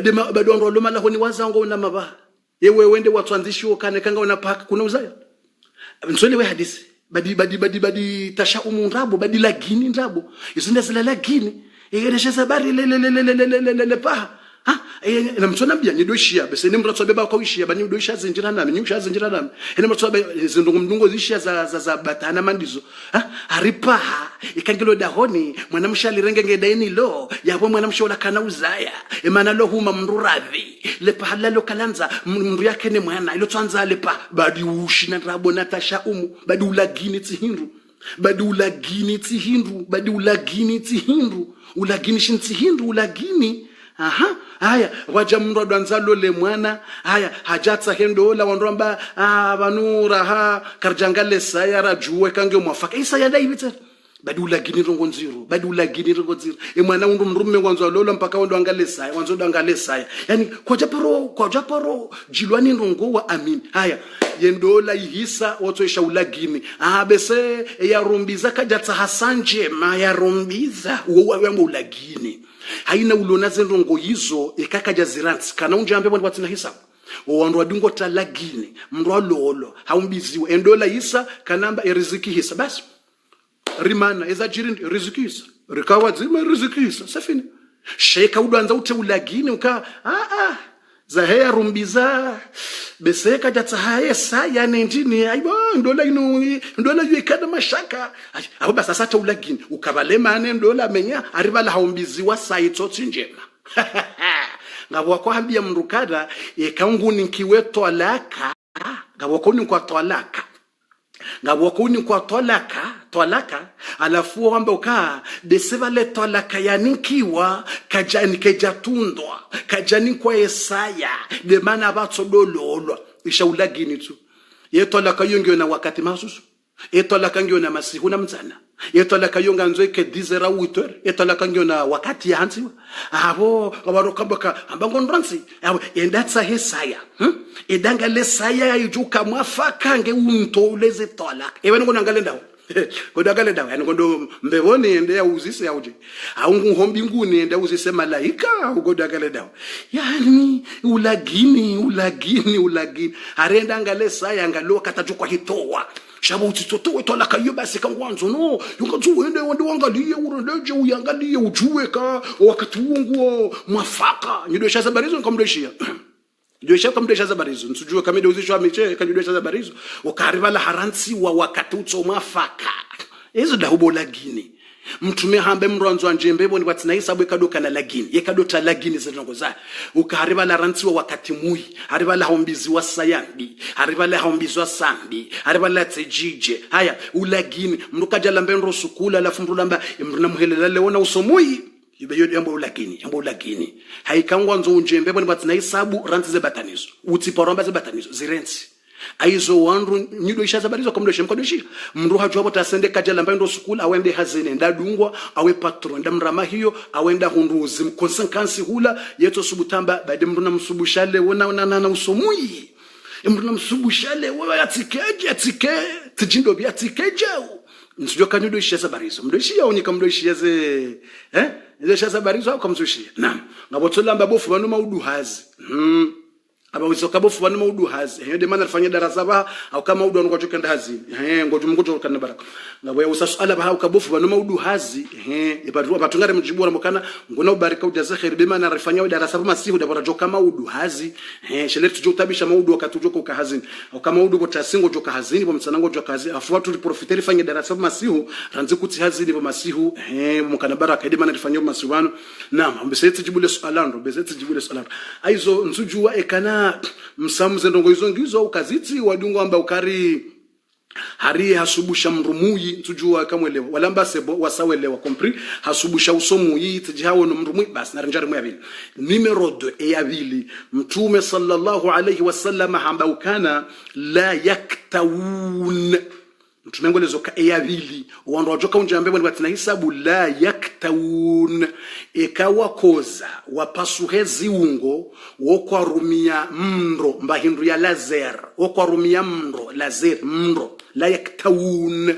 bado ndolo mala honi wazango una maba yewe wende watwanzisho kana kanga unapaka kuna uzaya nsole we hadisi badi tashaumu ndrabo badi lagini ndrabo izinda zila lagini igeresha sabari le pa ha na mtona bya nidoshia bese ni mratso beba kwa ishia bani udosha zinjira nami nyusha zinjira nami ene mratso zindungu mdungo zishia za batana mandizo ha aripa ikangelo dahoni mwana mshali renge ngedaini lo yabo mwana mshola kana uzaya emana lo huma mruravi le pahala lo kalanza mndu yake ne mwana ilo tsanza le pa badi ushi na rabo natasha badi ulagini tsihindu badi ulagini tsihindu badi ulagini tsihindu ulagini shintsihindu ulagini aha haya waja mndu danzalo le mwana haya hajatsa hendola wandromba vanura karjangale sayara juwe kange mwafaka isa yada ibitsa badi ulagini rongo nziro e mwana undu mrume wanzo lola mpaka ndo angalesaya wanzo ndo angalesaya yani kwa japaro jilwani rongo wa amin haya yendola ihisa wotoisha ulagini bese ya rumbiza kajatsa hasanje ma ya rumbiza uwa ulagini haina ulona zenrongo hizo ekakaja zirants kana unjambe bwana batina hisa wandu wadungo talagini mndwa lolo haumbiziwe endola hisa kanamba eriziki hisa basi rimana ezajirin riziki hisa rikawa zima riziki hisa safini sheka udanza ute ulagini uka zaheya rumbiza beseka jatsa haesa yani ndini aibo ndola yekada mashaka abo basa sata ulagini ukabale mane ndola menya aribala haumbiziwa saitsotsi njema ngabo kwambia mrukada ekanguni nkiweto alaka ngabo koni kwa twalaka ngabo koni kwa twalaka alafu wamba uka besevale twalaka yaninkiwa kajani kejatundwa kajani kwa Yesaya de mana batso dololo isha ulagini tu yetolaka yongyo na wakati masusu yetolaka ngyo na masihu na mzana yetolaka yonga nzoeke dizera witwer yetolaka ngyo na wakati ya hansiwa abo abarokambaka ambango ndransi abo endatsa Yesaya edanga lesaya yujuka mwafaka nge untoleze tolaka ewe ngo ngale ndawo kodakale dawa yani kondo mbeboni ende ya uzise yauje aungu hombi nguni ende uzise malaika kodakale dawa yani ulagini arenda ngale saya ngalo katajukwa hitowa shabo utitoto tola kayo basi kangwanzo no yungazu ende wangalie urondeje uyangalie ujuweka wakati unguo mwafaka nidosha sabarizo nkamdeshia Joisha kamdesha zabarizo nsujue kamede uzishwa miche kanjudesha zabarizo ukariba la haransi wa wakati utsomafaka ezo dahubo lagini mtume hambe mronzo anjembe boni batina hisabu ekadoka na lagini yekadota lagini zinongoza ukariba la haransi wa wakati mui hariba la hombizi wa sayandi hariba la hombizi wa sandi hariba la tejije haya ulagini mrukaja lambendo sukula la fundulamba mruna muhelela leona usomui Ibeyo yambo ulagini haikangwa nzo unjembe boni batina hisabu ranti ze batanizo utiporomba ze batanizo zirensi aizo wandu nyido ishaza barizo komdoshe mkodoshi mndu hajobo tasende kajala mbendo school awende hazine ndadungwa awe patron ndamrama hiyo awenda hunduzi mkonsenkansi hula yeto subutamba bade mndu namsubushale wona usomui mndu namsubushale wewe atike tijindo bya tikeje nsijo kanyudo ishaza barizo mdoshi yaonika mdoshi yaze Ile shaza barizo au kamzushia naam ngabotolamba bofu banu maudu hazi abawisoka bofu banu maudu hazi yode mana alifanya darasa ba au kama maudu anukachokenda hazi ngoju mngojo kana baraka ngabo ya usasuala ba au kabofu banu maudu hazi ibadu batungare mjibu mukana ngona ubarika ujaza khair de mana alifanya darasa ba masihu da barajoka maudu hazi shele tujotabisha maudu wakatujoka ka hazini au kama maudu botasingo joka hazini bomsanango joka hazi afu watu liprofiteri fanya darasa ba masihu ranzi kuti hazini ba masihu mukana baraka de mana alifanya masiwano naam ambesetse jibule swalando aizo nsujua ekana msamuze ndongo hizo ngizo ukaziti wadungu amba ukari hari hasubusha mrumuyi tujua kamwelewa walamba sebo wasawelewa compris hasubusha usomuyi tijawo no mrumuyi basi narinjari mwe abili numero 2 yabili mtume sallallahu alayhi wasallam hamba ukana la yaktawun mtume ngolezo ka yabili wandu wajoka unjambe bwana batina hisabu la yaktawun ekawa koza wapasuhezi ungo wokwarumia mndo mbahindu ya laser wokwarumia mndo laser mndo la yaktawun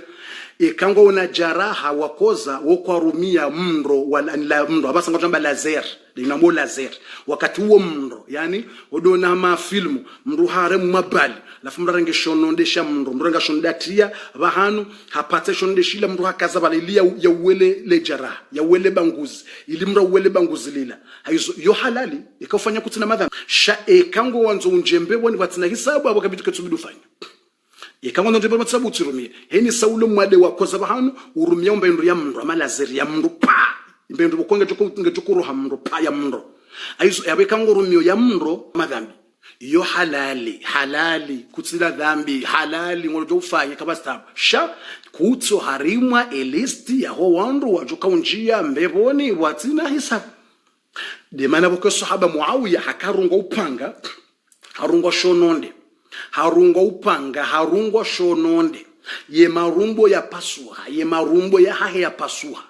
Ikango una jaraha wakoza wokwarumia mndo wala mndo abasa ngotamba laser dinamo laser wakati huo mndo yani odona ma filmu mndo hare mabali lafu mrenge shonondesha mndo mrenga shondatia bahanu hapate shondeshila mndo hakaza balilia ya uwele le jaraha ya uwele banguzi ili mndo uwele banguzi lila hayo yo halali ikafanya kutina madhambi sha ikango wanzo unjembe boni batina hisabu abo kabitu ketsubidu fanya ikango ndo ndebe matsabu utirumie heni saulo mwade wakoza bahanu urumia mbendo ya mndo amalazeri ya mndo pa mbendo bokonge ngejukuru ha mndo pa ya mndo aizo yabe kango rumio ya mndo madhambi yo halali kutsila dhambi halali ngolo ufanye kabasta sha kutso harimwa elisti ya ho wandu wajuka unjia mbeboni watina hisabu de mana boko sahaba Muawiya hakarunga upanga harunga shononde harunga upanga harunga shononde ye marumbo ya pasuha ye marumbo ya hahe ya pasuha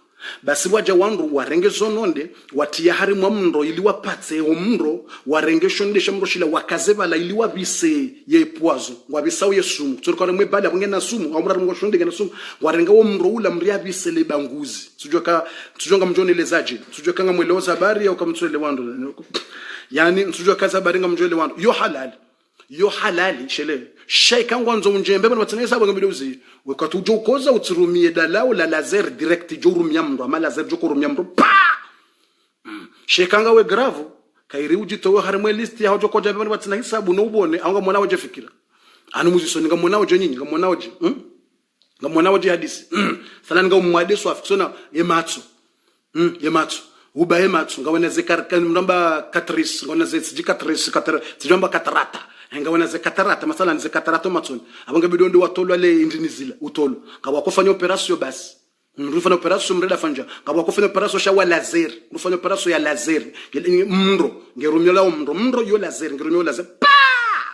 basi waja wandu warenge zononde watia harimwa mndo ili wapatse omndo warenge shonde shamro shila wakazeba la ili wabise ye poazo wabisawo yesumu turikore mwebali abungena sumu amura ngo shonde gena sumu warenga wo mndo ula mria bise le banguzi tujonga mjone lezaji tujoka nga mweloza habari ya ukamtswele wandu yani tujoka za habari nga mjole wandu yo halali shele sheika ngwanzo unjembe bana batsenesa bangabiluzi wakati ujokoza utirumie dalao la laser direct jorumia mndo ama laser jokurumia mndo pa sheika ngawe grave kairi ujitowe harimwe list ya hojo koja bana batsena hisabu no ubone anga mwana waje fikira anu muziso nga mwana waje nyinyi nga mwana waje hadisi sala nga umwadeso afikisona yematsu uba yematsu nga wana zekarkan mnamba katris ngona zetsiji katris tijamba katarata nga wana zekatarata masala ni zekatarata matsoni abanga bidondo watolwa le indinizila utolo ngaba kufanya operation basi mrufanya operation mreda fanja ngaba kufanya operation sha wa laser mrufanya operation ya laser mndo ngerumyola mndo yo laser ngerumyola laser pa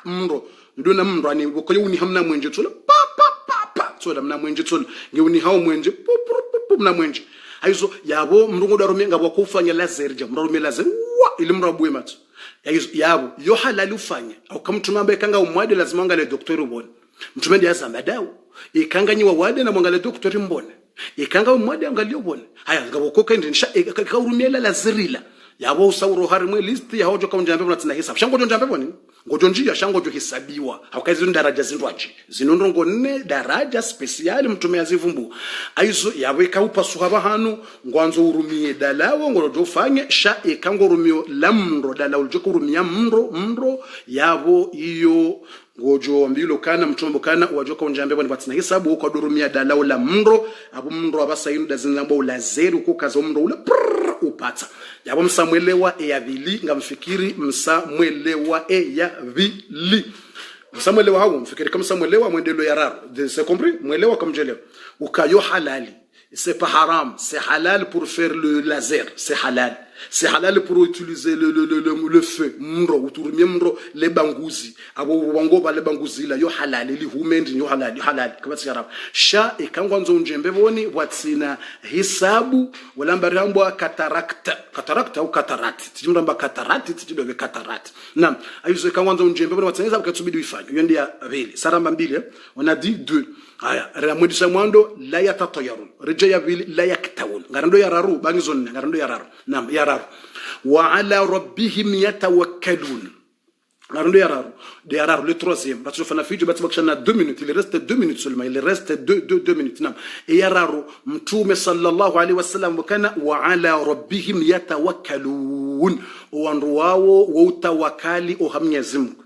mndo ndona mndo ani bokoyo uni hamna mwenje tsola pa tsola mna mwenje tsola ngeuni hawo mwenje mna mwenje aizo yabo mrungu darumye ngaba kufanya laser ja mrumye laser ili mrabuwe matso yabo yo halali ufanye au kama tumambe kanga umwade lazima ngale daktari ubone mtume ndiye azamba dawo ikanganyi wa wade na mwangale daktari mbone ikanga umwade angali ubone haya ngabo koka ndisha kaurumyela lazirila yabo usauro harimwe list ya hojo kaunjambe mnatsina hisabu shangojo njambe bone ngojo njia shangojo hisabiwa haukazi ndaraja zindwaje zinondongo ne daraja special mtume azivumbu aizo yabo ikaupa hanu ngwanzo urumie dalawo ngorojo ufanye sha ikango rumio lamro dalawo jokurumia mro yabo iyo ngojo mbilo kana mtumbo kana wajoka unjambe bwana batsina hisabu uko durumia dalawo la mro abu mro abasayinu dazinambo lazeru ko kazo mro ula upata yabo msamwelewa ya vili ngamfikiri msamwelewa ya vili msamwelewa hawo mfikiri kama msamwelewa mwendelo ya raro c'est compris mwelewa kama mjelewa ukayo halali c'est pas haram c'est halal pour faire le laser c'est halal pour utiliser le feu mro uturumie mro le banguzi abo bangoba le banguzi la yo halal li humendi yo halal kama siyarab sha ikangwanzo njembe boni watsina hisabu walamba rambo katarakta au katarati tijumba katarati tijidobe katarati nam ayizo ikangwanzo njembe boni watsina hisabu katsubidi ifanye yo ndia vile saramba mbili on a dit 2 aya ramudisa mwando la yatatayarun rejaya vile la yaktawun ngarando yararu bangizon ngarando yararu nam yararu wa ala rabbihim yatawakkalun ngarando yararu le troisième parce que fana fijo batibakshana 2 minutes il reste 2 minutes seulement il reste 2 minutes nam yararu mtume sallallahu alaihi wasallam kana wa ala rabbihim yatawakkalun wandu wao utawakali o Mwenyezi Mungu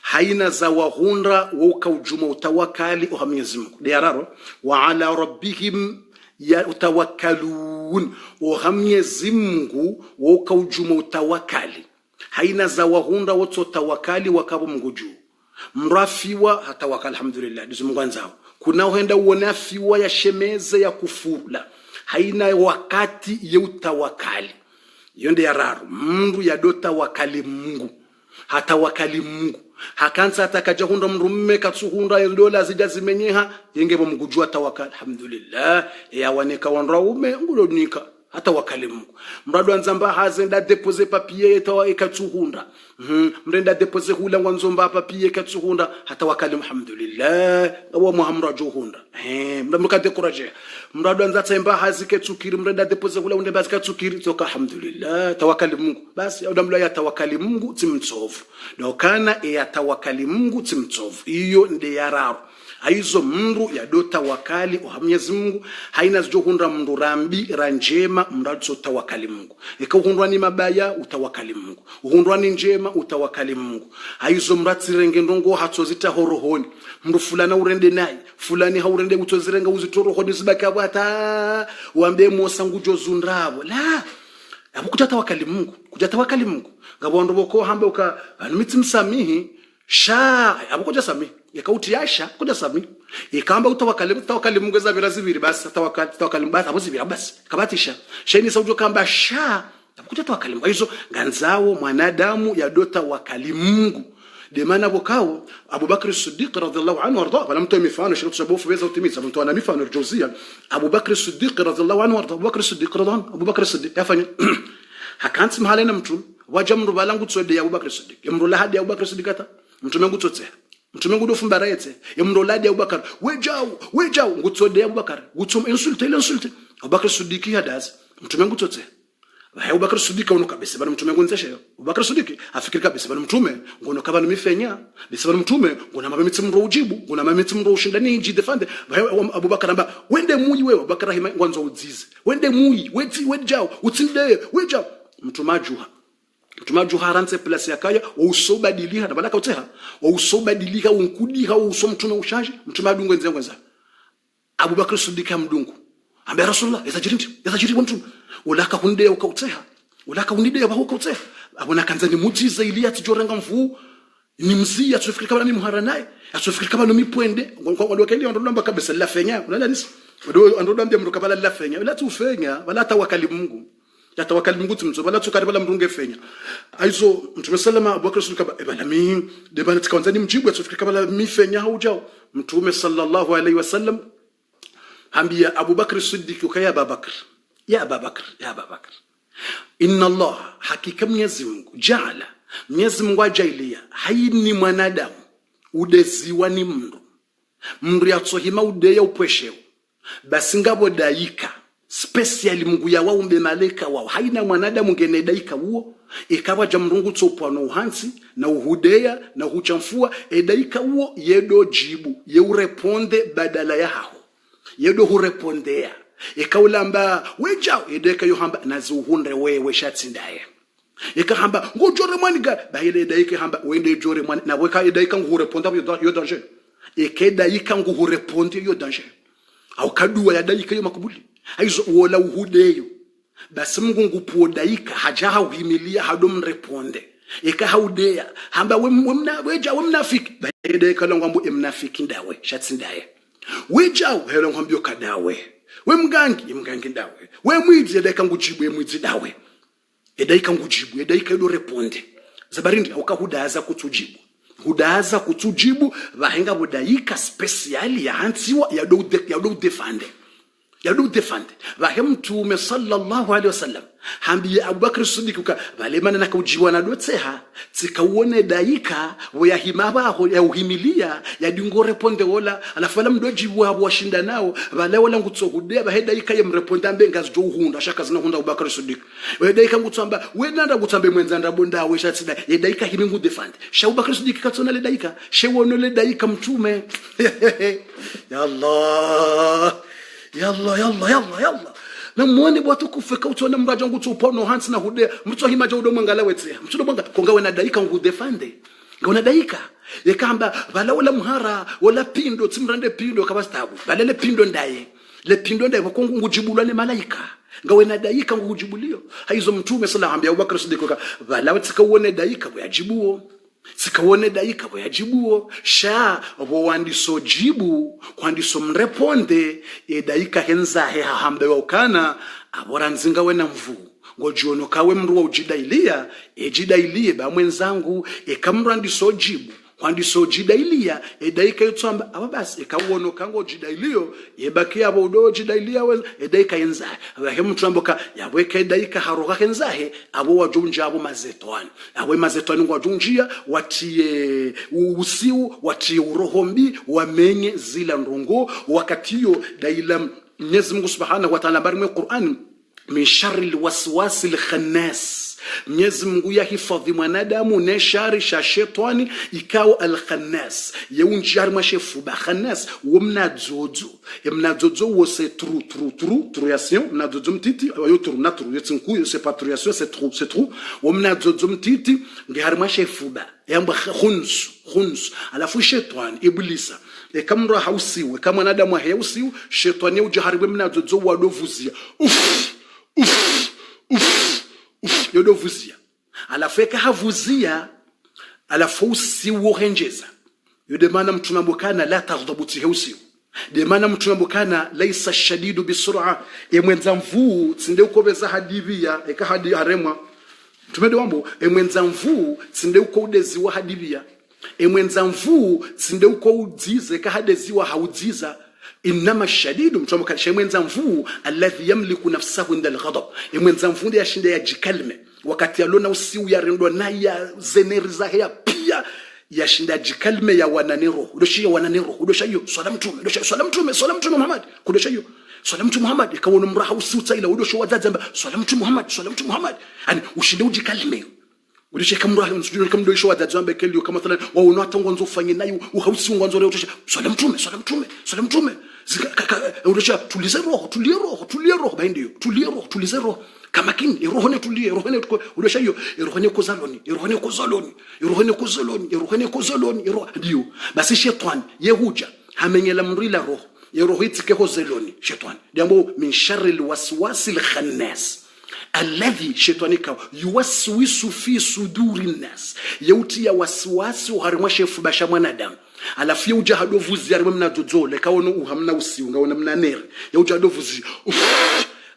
haina za wahunda wauka ujuma utawakali oha Mwenyezi Mungu diararo wa ala rabbihim yatawakkalun oha Mwenyezi Mungu wauka ujuma utawakali haina za wahunda wote utawakali wakabo Mungu juu mrafiwa hatawakal alhamdulillah dizo Mungu anzao kuna uenda uonafiwa ya shemeze ya kufula haina wakati ya utawakali yonde yararo mndu ya dota wakali Mungu hata wakali Mungu hakanza atakaja hunda mrumme katsuhunda ndola zijazimenyeha yengebo mgujua tawakal alhamdulillah ya waneka wanraume ngulonika hata wakali Mungu mradu anzamba hazenda depose papier tawa ikatuhunda mrenda depose hula ngwanzomba papier ikatuhunda hata wakali alhamdulillah wa muhammad juhunda mradu dekuraje mradu anzatsemba hazike tsukiri mrenda depose hula unde bazika tsukiri toka alhamdulillah tawakali Mungu basi udamla ya tawakali Mungu timtsovu na kana ya tawakali Mungu timtsovu hiyo ndi yararo aizo mndu ya dota wakali wa Mwenyezi Mungu haina zijohundra mndu rambi ranjema mradu tawakali Mungu ikahundwa ni mabaya utawakali Mungu uhundwa ni njema utawakali Mungu aizo mrati renge ndongo hatsozita horohoni mndu fulana urende naye fulani haurende utozirenga uzitorohoni zibaka bata uambe mosa ngujozundrabo la abukuja tawakali Mungu kuja tawakali Mungu ngabondo boko hambe uka mitsimsamihi sha abukuja samihi yakauti yasha kuja sami ikamba utawakali Mungu za vila zibiri basi tawakali basi abo zibiri basi kabatisha sheni saujo kamba sha kuja tawakali Mungu hizo ganzao mwanadamu ya dota wakali Mungu de maana bokao Abubakar Siddiq radhiallahu anhu warda wala mtu mifano shirika sababu weza utimiza mtu ana mifano rujuzia Abubakar Siddiq radhiallahu anhu warda Abubakar Siddiq radhiallahu anhu Abubakar Siddiq yafanya hakanti mahalena mtu wajamru balangu tsode ya Abubakar Siddiq yamru lahadi ya Abubakar Siddiq ata mtu mengu tsote mtu mengu dofumba rete yamroladi ya Abubakar wejao ngutsode ya Abubakar gutsoma insulte Abubakar Siddiq hadazi mtu mengu tsote Abubakar Siddiq ono kabisa bana mtume ngonzeshe Abubakar Siddiq afikiri kabisa bana mtume ngono kabana mifenya bisa bana mtume ngona mabemiti mro ujibu ngona mabemiti mro ushindani inji defende Abubakar amba wende muyi wewe Abubakar hima ngwanzo udzize wende muyi wejao utsinde wejao mtumajuha haranse place yakaya usobadilika na balaka uteha usobadilika unkudika usomtume ushaje mtumadungu nzenza Abubakar Siddiq amdungu ambe Rasulullah yazajiri mtume ulaka hunde ukauteha ulaka hunde yabaho ukauteha abona kanzani mujiza ili atijorenga mvu ni mzia tufikiri kama ni muhara naye atufikiri kama no mipwende ngwa kendi ndolamba kabisa la fenya unala nisi ndolamba mndo kabala la fenya la tufenya wala tawakali Mungu ya tawakali Mungu tumzo wala tukaribala mrunge fenya aizo mtume sallama Abubakar Siddiq bana mi de bana tikaanzani mjibu atufikiri kama mifenya haujao mtume sallallahu alaihi wasallam hambia Abubakar Siddiq ukaya Abubakar ya Abubakar inna Allah hakika Mwenyezi Mungu jaala Mwenyezi Mungu ajailia haini mwanadamu udeziwa ni mndu yatsohima udeya upwesheo basi ngabo daika special Mungu ya waumbe malaika wao haina mwanadamu ngene daika huo ikawa jamrungu tsopano uhansi na uhudeya na huchamfua edaika huo yedo jibu yeureponde badala ya hao yedo hurepondea ikaulamba wejao edeka yohamba nazuhunde wewe shatsindaye ikahamba ngojore mwaniga bahile daika hamba wende jore mwan na weka edaika ngureponda yo danger ekedaika ngureponde yo danger au kadua ya daika yo makubuli aizo wola uhudeyo basi Mungu ngupodaika haja uhimilia hadom reponde ikahaudeya hamba wemnafiki daika longambo emnafiki ndawe shatsindaye wejao helo ngambyo kadawe we mgangi ndawe we mwidzi edaika ngujibu emwidzi dawe edaika ngujibu edaika do reponde zabarindi ukahudaza kutujibu vahenga bodaika special ya hansiwa ya do defende vahe mtume sallallahu alaihi wasallam hambi Abubakar Siddiq ka valemana nakaujiwa na dotseha tsikauone daika ya himaba ho ya uhimilia ya dingo reponde wala alafala mdojibu abo washinda nao vale wala ngutsohude vahe daika ya mreponda mbenga zjo uhunda shaka zina hunda Abubakar Siddiq we daika ngutsamba we nanda ngutsambe mwenzanda bonda we shatsida ye daika himingu defend sha Abubakar Siddiq katsona le daika shewono le daika mtume ya Allah na muone bwatu kufeka utona mbaja ngutu upono hansi na hude mtu himaja udo mwangala wetse mtu mwanga kongawe na daika ngu defende ngona daika yakamba bala wala muhara wala pindo timrande pindo kabastabu bala le pindo ndaye kwa kongu ngujibulane malaika ngawe na daika ngujibulio haizo mtume sallallahu alaihi Abubakar Siddiq bala watsikawone daika yajibuo sikawone daika yajibuo sha wandiso jibu kwandiso mreponde daika henza hamba wakana abora nzinga wena mvu ngojono kawe mruwa ujidailia ejidailie ba mwenzangu ekamrandiso jibu kwandi so jidailia edaika yotsamba ababasi ekawono kango jidailio yebaki abo udo jidailia we edaika yenza abahe mtramboka yabweka edaika haroka kenzahe abo wajunja abo mazetwani abo mazetwani ngwajunjia watie usiu watie urohombi wamenye zila ndongo wakati yo daila Mwenyezi Mungu Subhanahu wa Ta'ala barime Qur'an min sharri alwaswasil khannas Mwenyezi Mungu yahifadhi mwanadamu na shari sha shetani ikao al-khannas yeunjari mashefu ba khannas womnadzodzo wose truation mnadzodzo mtiti yo tru natru yetsinku c'est pas truation c'est trou womnadzodzo mtiti ngihari mashefu ba yamba khuns alafu shetani iblisa ekamra hausiwe kama mwanadamu hausiwe shetani ujahariwe mnadzodzo wadovuzia yodovuzia alafu havuzia alafu usiwo henjeza yodemana mtunambokana la taghdhabuti hausiwe demana mtunambokana laisa shadidu bisur'a emwenza mvu tsinde ukobeza hadibia hadi haremwa tumede wambo emwenza mvu tsinde ukodeziwa hadibia emwenza mvu tsinde ukoudzize hadeziwa haudziza inama shadidu mtuambokana shemwenza mvu alladhi yamliku nafsahu inda alghadab emwenza mvu ndiye ashinde ya jikalme wakati alona usiu ya rendo na ya zeneriza ya pia ya shinda jikalme ya wananero udoshiya wananero udoshayo swala mtume Muhammad kudoshayo swala mtume Muhammad ikawono mraha usiu tsaila udosho wadzamba swala mtume Muhammad ani ushinde ujikalme udoshe kamraha unsujudi kamdosho wadzamba kelio kama mathalan wa unatongo nzofanye nayo uhausi ngwanzo leo utosha swala mtume udosha tulize roho baindio tulize roho kama kini rohone tulie rohone udosha hiyo rohone kozaloni ndio basi shetani yehuja hamenyela mrila roho roho itike kozaloni shetani jambo min sharri alwaswasil khannas alladhi shaytanika yuwaswisu fi suduri nas yauti ya waswasi uharimwa shefu basha mwanadamu alafu yuja hadovuzi arimwe mnadzozole kawono uhamna usiu ngaona mnanere yuja hadovuzi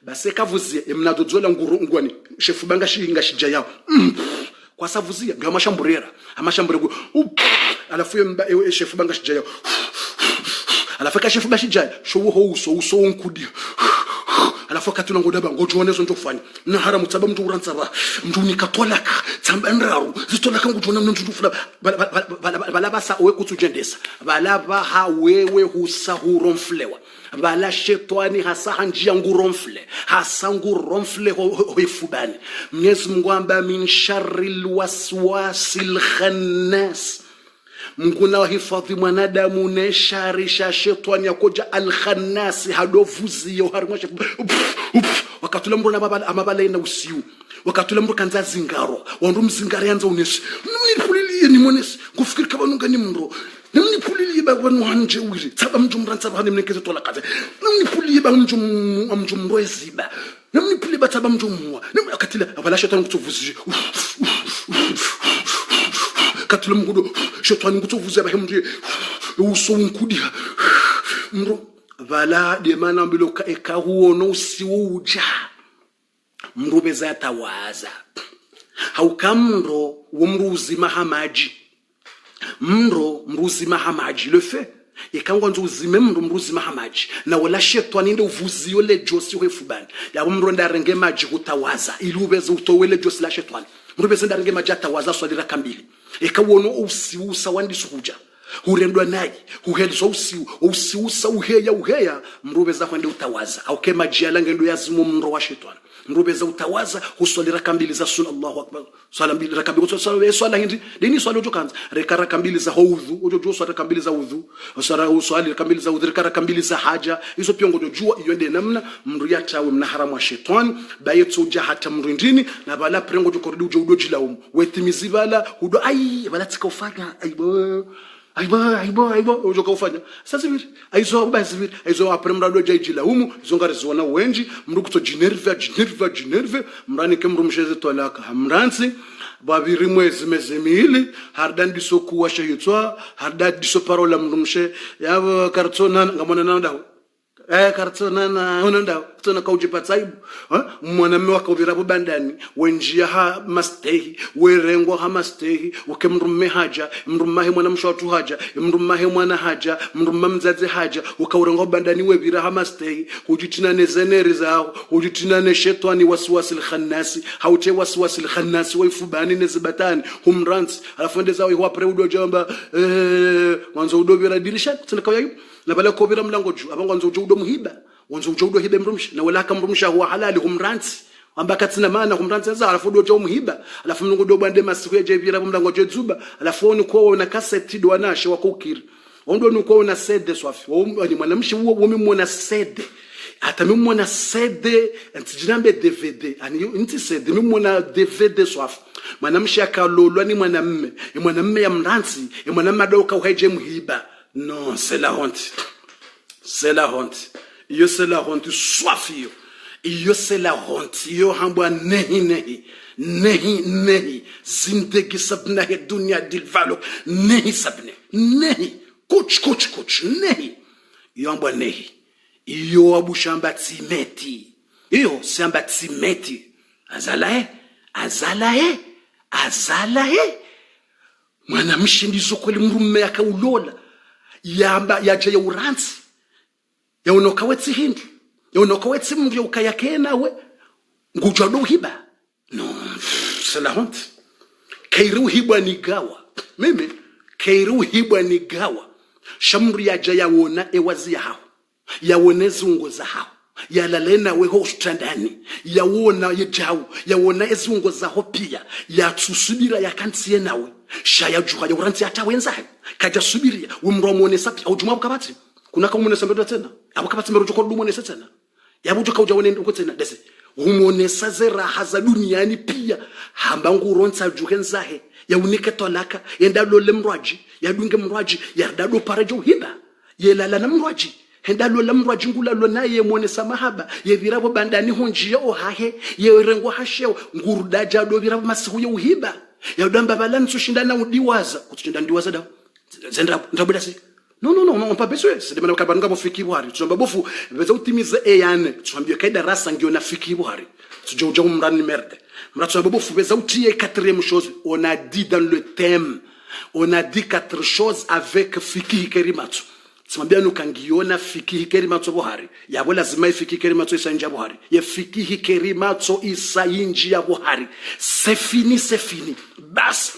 base kavuzie mnadzodzola ngurungwani shefu banga shinga shija yao kwa savuzia ndio amashamburego alafu shefu banga shija yao alafu ka shefu bashija showo uso onkudi alafu katuna ngodaba ngojonezo ntofanya na haramu tsaba mtu urantsaba mtu nikatolaka tsamba nraru zitolaka ngojona mntu ntufuna balabasa owe kutsujendesa balaba ha wewe husahuromflewa bala shetani hasa hanjia nguromfle hasa nguromfle hoifubani Mwenyezi Mungu amba min sharril waswasil khannas Mnguna wahifadhi mwanadamu ne shari sha shetani yakoja al-khannas hadovuzi yo harimwashe wakatula mbona baba amabala ina usiu wakatula mbona kanza zingaro wandu mzingaro yanza unesi mnipulilie ni monesi kufikiri kama nungani mndo mnipulilie ba wanu hanje wiri tsaba mjumran tsaba hani mnekeze tola kaze mnipulilie ba mjumro eziba mnipulilie ba tsaba mjumwa akatila abala shetani kutuvuzi katula mgudo shetani ngutovuza bahemri uso unkudia mro vala de mana mbiloka ekahuono usiuja mrubeza yatawaza haukamro womruzi mahamaji mruzi mahamaji le fait ekangwa nzo uzime mruzi mahamaji na wala shetani ndo uvuzio le josi wefubani yabo mro ndarenge maji kutawaza ilubeza utowele josi la shetani mrubeza ndarenge maji atawaza swalira kambili ekawono usiusa wandisuja hurendwa nayi huhedza usiusa uheya mrubeza kwende utawaza au kema jiala ngendo yazimu mro wa shetani mrubeza utawaza huswalira kambili za sunna Allahu akbar swala mbili rakambili swala hindi dini swala jokanza rekara kambili za udhu ujojo swala kambili za udhu swala kambili za udhu rekara kambili za haja hizo pia ngojojua iyende namna mruya tawe mna haramu wa shetani bayetsoja hata mrindini na bala prengo jokoridi ujojila wetimizi bala hudo ai bala tsikofanya aibo ujoka ufanya sasa hivi aizo basi hivi aizo apremra do jaijila humu zongari zona wenji mru kuto Geneve mrani kemru msheze tolaka hamransi babiri mwezi mezemili hardan disoku washa yutwa hardan diso parola mrumshe yabo kartona ngamona nanda kartona na onanda kutana kaujipata aibu mwanamume wako virabu bandani wenjia ha mastehi werengwa ha mastehi ukemrumme haja mrummahe mwanamsho watu haja mrummahe mwana haja mrumma mzazi haja ukaurengo bandani webira ha mastehi hujitina nezeneri zao hujitina ne shetani waswasi al-khannasi haute waswasi al-khannasi waifubani nezibatani humransi alafu ende zao ihwapre udo jamba mwanzo udo vira dirisha kutana kawa na bala ko vira mlango juu abango nzo udo muhiba wanzo udo hibe mrumsha na wala kamrumsha huwa halali humransi ambaka tina maana kumranza za alafu do muhiba alafu mnungu do bande masiku ya jevira mlango jezuba alafu oni kwa una cassette do anashe wakukiri ondo ni kwa una CD swafi ni mwanamshi huo umemwona CD hata mimwona CD ntijinambe DVD ani inti CD mimwona DVD swafi mwanamshi akalolwa ni mwanamme ya mranzi mwanamme adoka uhaje muhiba non c'est la honte iyo c'est la honte swafi iyo c'est la honte iyo hambwa nehi zindagi sabna he dunya dilvalo nehi sabne nehi kuch nehi iyo hambwa nehi iyo abushamba timeti iyo samba timeti azalae mwana mshindizo kweli mrume akaulola yamba yaje ya uranzi ya unoka wetsi hindu yonoka wetsi mvyo ukayake nawe ngujwa do hiba no c'est la honte kairu hibwa ni gawa mimi kairu hibwa ni gawa shamri ya jaya wona ewazi hao ya wonezi ungoza hao ya lalena we hostandani ya wona yejawu ya wona ezungoza ho pia ya tsusubira ya kantsiye nawe shaya juha ya uranti atawenza kaja subiria umromone sapi au juma bukabati kuna kama mwana sambedo tena abukabati merujo ko dumone tena yabujo kauja wone uko tena dese humonesa zera haza duniani pia hamba nguronsa jukenzahe ya unike tolaka yenda lo lemrwaji ya dunge mrwaji ya dado parajo hiba yelala na mrwaji henda lo lemrwaji ngula lo naye monesa mahaba ye virabo bandani honjia ohahe ye rengo hasheo ngurudaja do virabo masiku ye uhiba ya udamba balansu shindana udiwaza kutushinda ndiwaza da zenda ndabudasi non, on pas besoin. C'est de manière kabanga bo fiki buhari. Tunaomba bofu beza utimize eyane. Tunaambia kaida rasa ngio na fiki buhari. Tujojo mrani merde. Mratu tunaomba bofu beza utie quatrième chose. On a dit dans le thème. On a dit 4 choses avec fiki hikerimatsu. Tunaambia nukangiona fiki hikerimatsu buhari. Yabo lazima fiki hikerimatsu isa inja buhari. Ye fiki hikerimatsu isa inja buhari. C'est fini. Bas.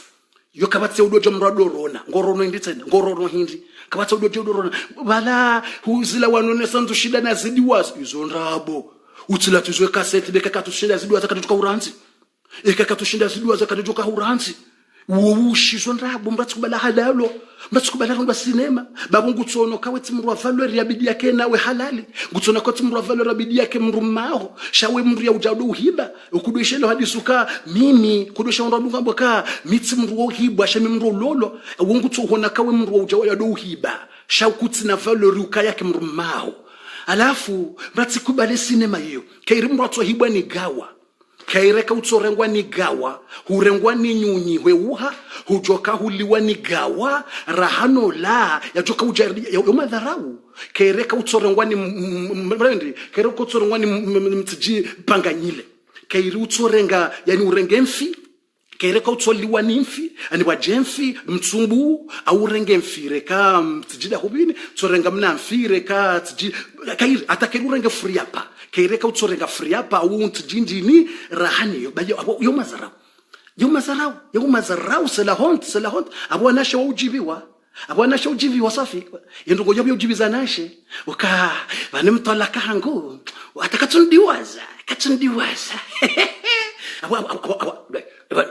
Yo kabatse udojo mrado rona. Ngorono hindi tena. Ngorono hindi. Kabatsa udojo dorona bala huzila wanone sanzu shida na zidiwas izonrabo utila tuzwe cassette beka katushinda zidiwas akatuka uranzi katushinda zidiwas akatuka uranzi wushizwe nrabo mbatsi kubala halalo mbatsi kubala ndo cinema babungu tsono kawetsi mru valeur ya bidi yake nawe halali ngutsona ko tsimru valeur ya bidi yake mrumaho shawe mru ya ujado uhiba ukudweshelo hadisuka mimi kudwesha ndo ngamba ka mitsi mru uhibwa shami mru lolo wongutso hona kawe mru ujado ya do uhiba shawkutsi na valeur ukayake mrumaho alafu mbatsi kubale cinema hiyo kairi mru atsohibwa ni gawa kaireka utsorengwa ni gawa hurengwa ni nyunyi hweuha hujoka huliwa ni gawa rahano la yajoka ujari ya madharau kaireka utsorengwa ni mrendi kaireka utsorengwa ni mtiji panganyile kairi utsorenga yani urenge mfi kaireka utsoliwa ni mfi ani wajemfi mtsumbu au urenge mfire ka mtijida hubini tsorenga mna mfire ka tiji kairi atakeri urenge friapa kaireka utsorenga friapa au ntjinjini rahani yo mazarau c'est la honte abwana sha ujibiwa safi yendo yobo ujibiza nashe uka vanemtola kangu atakatundiwaza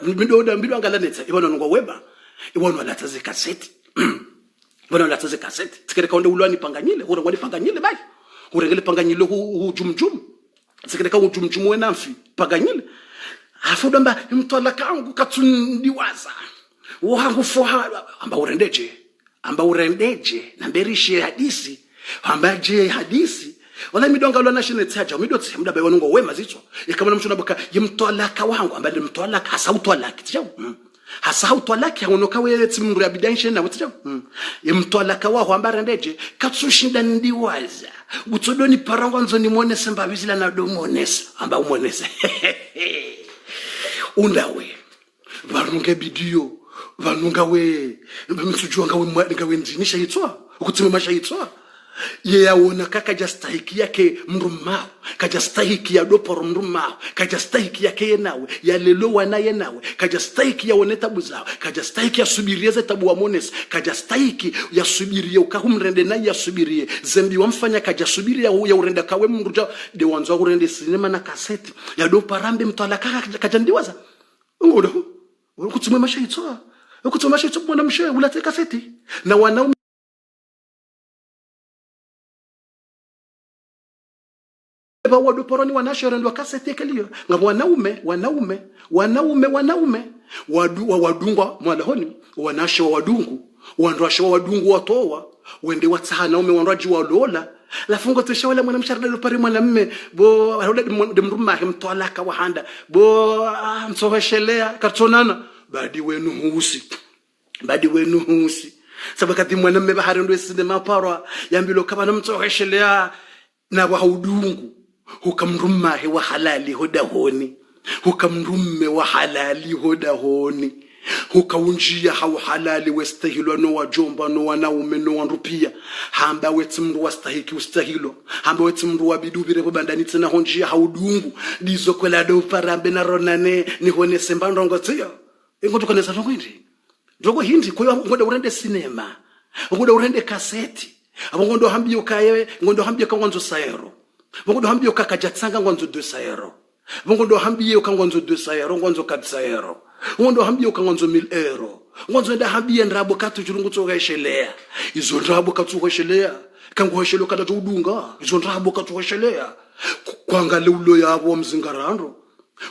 mbido angalanetsa ibona ngo weba ibona lataze cassette tikereka onde ulwani panganyile urengwa panganyile bai urengele panganyile hujumjum tikereka hujumjum wenamfi panganyile afudamba imtola kangu katundiwaza wangu foha amba urendeje na berishe hadisi ambaje hadisi wala midonga lona shine tsaja midotsi mdabe wongo wema zitso ikamana mshuna boka yimtola ka wangu amba limtola ka sautwala kitjau hasa hautwalaki haonoka wewe timru abidanshe na wotja mtwalaka wa hwambara ndeje katsushinda ndiwaza gutodoni parangonzo ni monese mbabizila na do monese amba umonese undawe varunge bidio vanunga we mtujua ngawe nzinisha yitwa ukutsime masha yitwa ye yaona kaka jastahiki yake mrumao kajastahiki ya doporo mrumao kajastahiki yake yenawe ya lelo wanaye nawe kajastahiki ya one tabu zao kajastahiki ya subirie za tabu wa mones kajastahiki ya subirie ukahumrende na ya subirie zembi wamfanya kajasubirie ya urenda kawe mruja de wanzo urende sinema na kaseti ya doparambe mtala kaka kajandiwaza ngodo ukutsime masha yitwa ukutsime masha yitwa mwana mshe ulate kaseti na wanaume wadu poroni wanashorendo kasete kelio ngabo wanaume wadungwa mwalahoni wanasho wadungu wandrasho wadungu watowa wende watsahana ume wandraji walola lafungo tushawala mwana msharda lopari mwanamme bo hawla demruma mtwalaka wahanda bo msoheshelea katonana badi wenu husi sabakati mwanamme bahari ndo sinema parwa yambilo kabana msoheshelea na wahudungu hukamrumahe wa halali hodahoni hukamrumme wa halali hodahoni hukaunjia hau halali westahilo no wajomba no wanaume no wanrupia hamba wetimru wastahiki ustahilo hamba wetimru wabidubire bandani tena honjia haudungu dizo kwela do parambe na ronane ni hone sembandongo tia ngoto kanesa ndongo hindi kwa ngoda urende cinema ngoda urende kaseti ngondo hambio kaye ngondo hambio kangonzo saero Vongo hambio kakajatsanga ngonzo 200 euro. Vongo hambio kangonzo 200 euro, ngonzo 400 euro. Vongo hambio kangonzo 1000 euro. Ngonzo nda hambia ndrabo katu chulungu tsogeshelea. Izo ndrabo katu tsogeshelea. Kango heshelo kada tudunga. Izo ndrabo katu tsogeshelea. Kwangale ulo yabo mzingarando.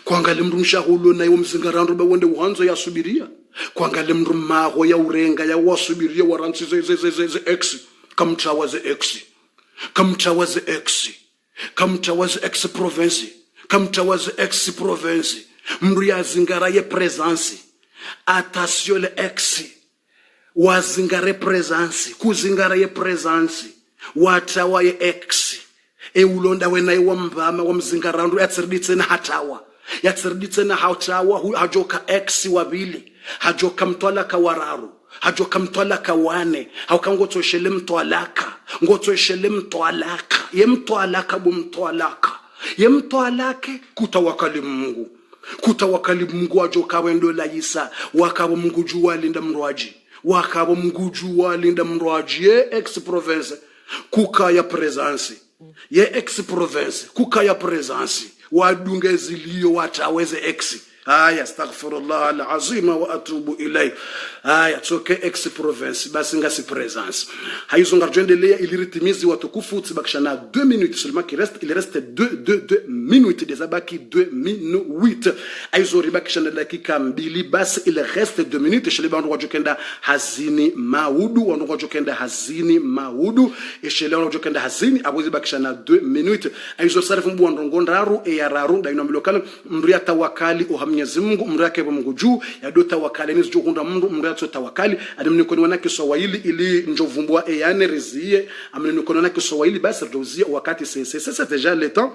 Kwangale mrumsha ulo na yo mzingarando ba wende uhanzo ya subiria. Kwangale mrumaho ya urenga ya wasubiria waransi ze x. Kamtawaze x. Kamtawaze ex province mru ya zingara ye presence attention le ex wazingare presence kuzingara ye presence watawa ye ex ulonda wena wa mbama wa mzingarandu yatsirditsena hatawa hajoka ex wabili hajoka mtwalaka wararu hajoka mtwalaka wane haukangotoshele mtwalaka ngotoshele mtwalaka ye mtwalake kutawakali Mungu ajoka wendo la yisa wakabo Mungu juwa linda mrwaji ye ex province kuka ya presence wadunge zilio wataweze ex astaghfirullah alazim wa atubu ilay toke ex province basi ngasi presence haizo ngarjendelea iliritimizi watukufu tibakishana 2 minutes seulement il reste 2 minutes desabaki 2 minutes haizo ribakishana dakika 2 basi il reste 2 minutes shele bandu wajokenda hazini maudu eshele wajokenda hazini abozi bakishana 2 minutes haizo sarifu mbu ndongondaru yararu ndainombelokana mria tawakali Mwenyezi Mungu mrake wa Mungu juu ya dota wakali nizo jukunda mundu mrato tawakali adimnikoni wana Kiswahili ili njovumbua eyane rezie amnikoni wana Kiswahili basi dozia wakati c'est déjà le temps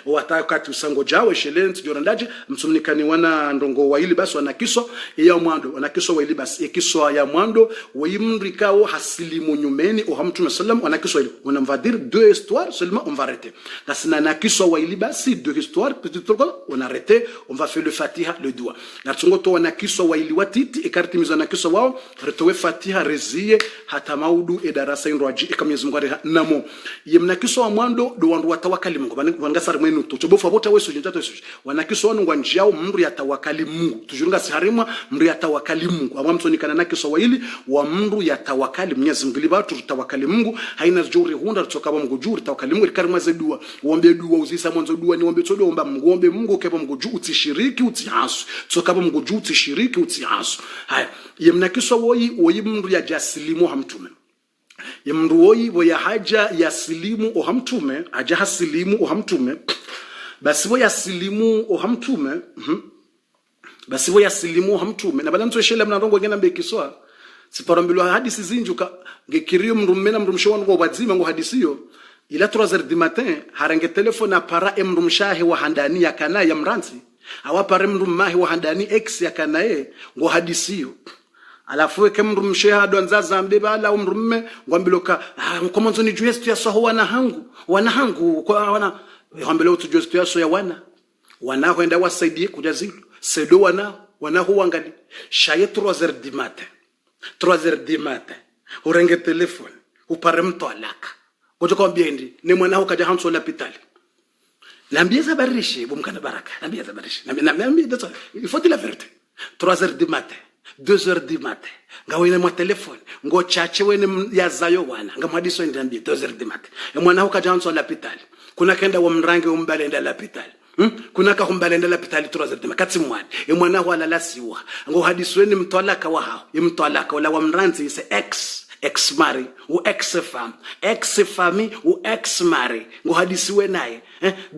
wakati usango jawe shelent jorandaje msumnikani wana ndongo waili basi wanakiswa ya mwando wanakiswa waili basi ekiswa ya mwando wayimrikao hasilimu nyumeni ohamtume sallam wanakiswa ile on va dire 2 histoires seulement on va arrêter nasina nakiswa waili basi 2 histoires peut-être on arrêter on va faire le Fatiha le dua na tungo to wanakiswa waili watiti ekartimiza nakiswa wao retowe Fatiha rezie hata maudu edarasa indwaji ekamyezi Mungu namo yemnakiswa mwando do wandu watawakali Mungu ngasari mwenu tutobofu abota weso jintato weso wanakiswa ngwa njao mndu yatawakali Mungu tujurunga siharimwa mndu yatawakali Mungu awamtonikana nakiswa waili wa mndu yatawakali Mwenyezi Mungu libatu tutawakali Mungu haina juri hunda tutokaba Mungu juri tawakali Mungu karima za dua uombe dua uzisa mwanzo dua ni ombe todo omba Mungu ombe Mungu kepa Mungu juu utishiriki utihasu tutokaba Mungu juu utishiriki utihasu haya yemnakiswa woyi mndu ya jasilimu hamtume yemruoi boya haja yasilimu ohamtume haja hasilimu ohamtume basi boya silimu ohamtume basi wo yasilimu hamtume na bala mtu shela mnarongo ngena mbekiswa siparambilo hadisi zinjuka ngekirio mrumena mrumshawa ngo wazima ngo hadisiyo ila 3h du matin harange telefone para mrumshahe wa handani yakana ya mranzi awapare mrumahi wa handani x yakanae ngo hadisiyo alafu ke mrumshaha donza zambe bala umrumme ngwambiloka komanzo ni juestu ya so wana hangu kwa wana ngwambilo tu juestu ya so ya wana hoenda wasaidie kujazilu sedo wana huangali shaye 3h du matin urenge telefone upare mtu alaka ngoja kwambia ndi ni mwana ukaja hanso hospitali nambia za barishi bumkana baraka nambia za barishi nambia that's il faut dire la vérité 3h du matin 2h du matin ngawene mwa telefone ngo chache wene yazayo wana ngamhadiso ndambia 2h du matin mwana ukaja hanso hospitali kuna kenda wa mrange umbalenda hospitali kuna ka humbalenda hospitali 3h du matin katsi mwana mwana wala lasiwa ngo hadisweni mtwalaka wa hao mtwalaka wala wa mranzi se ex mari ou ex famille ou ex mari ngo hadisiwe naye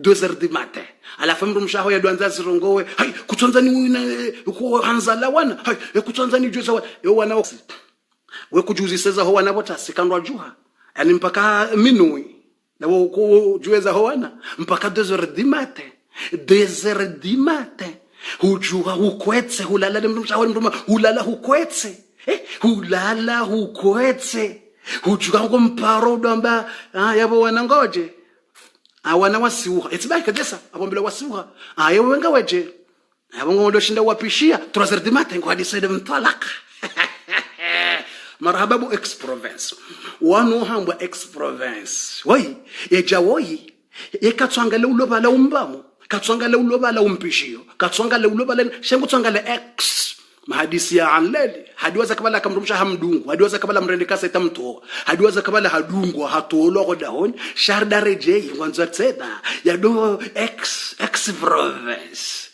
2h du matin ala famru mshaho ya dwanza zirongowe hai kutonzani uko hanzala wana hai kutonzani juza wana we kujuziseza ho wana bota sikandwa juha yani mpaka minui na wo jueza ho wana mpaka 2h du matin 2h du matin hujuha ukwetse hulala mshaho mruma hulala ukwetse hulala hukwetse hujuka ngomparo ndamba yabo wana ngoje awana wasiuha etsibaka desa abombela wasiuha ayo wenga weje abongo ndoshinda wapishia 3h du matin ngo hadisede mtalaka marhaba bu ex-province wanu hamba ex-province woi ejawoyi ekatswangala ulobala umbamo katswangala ulobala umpishio katswangala ulobala shengutswangala ex mahadisi ya anleli hadiwaza kabala kamrumsha hamdungu hadiwaza kabala mrendekasa itamtoa hadiwaza kabala hadungu hatolo godahon sharda reje ngwanza tseda ya do ex province